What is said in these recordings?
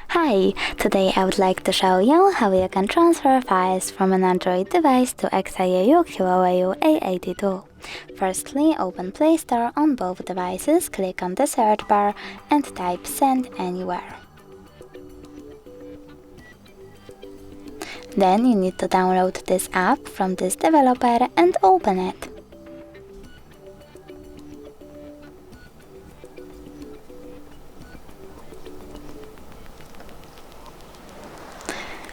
Hi! Today I would like to show you how you can transfer files from an Android device to XIAOQIAO A82. Firstly, open Play Store on both devices, click on the search bar and type Send Anywhere. Then you need to download this app from this developer and open it.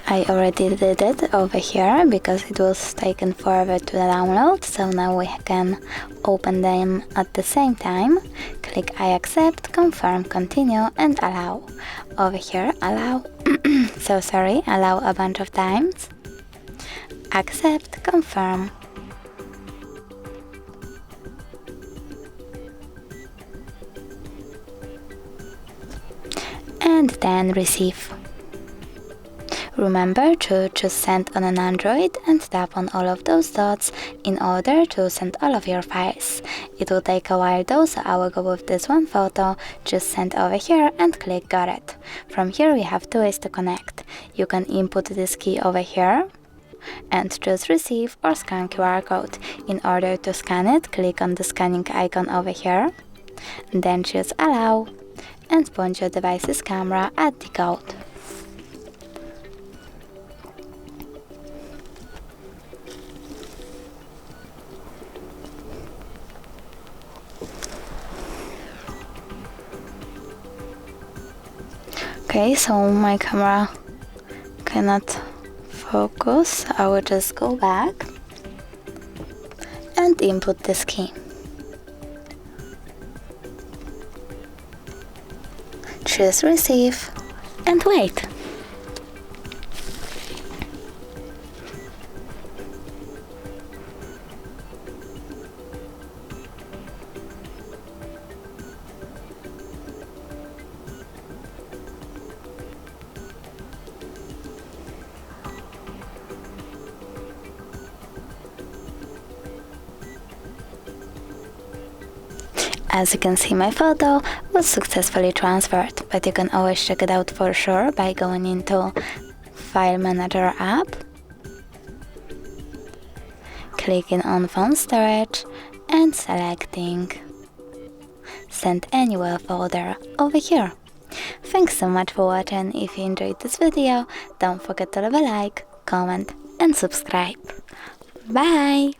I already did it over here because it was taken forever to download, so now we can open them at the same time. Click I accept, confirm, continue and allow. Over here allow, allow a bunch of times. Accept, confirm. And then receive. Remember to choose Send on an Android and tap on all of those dots in order to send all of your files. It will take a while though, so I will go with this one photo, just send over here and click Got it. From here we have two ways to connect. You can input this key over here and choose Receive or Scan QR code. In order to scan it, click on the scanning icon over here, then choose Allow and point your device's camera at the code. Okay, so my camera cannot focus. I will just go back and input this key. Choose Receive and wait. As you can see, my photo was successfully transferred, but you can always check it out for sure by going into File Manager app, clicking on Phone Storage and selecting Send Anywhere folder over here. Thanks so much for watching. If you enjoyed this video, don't forget to leave a like, comment and subscribe. Bye!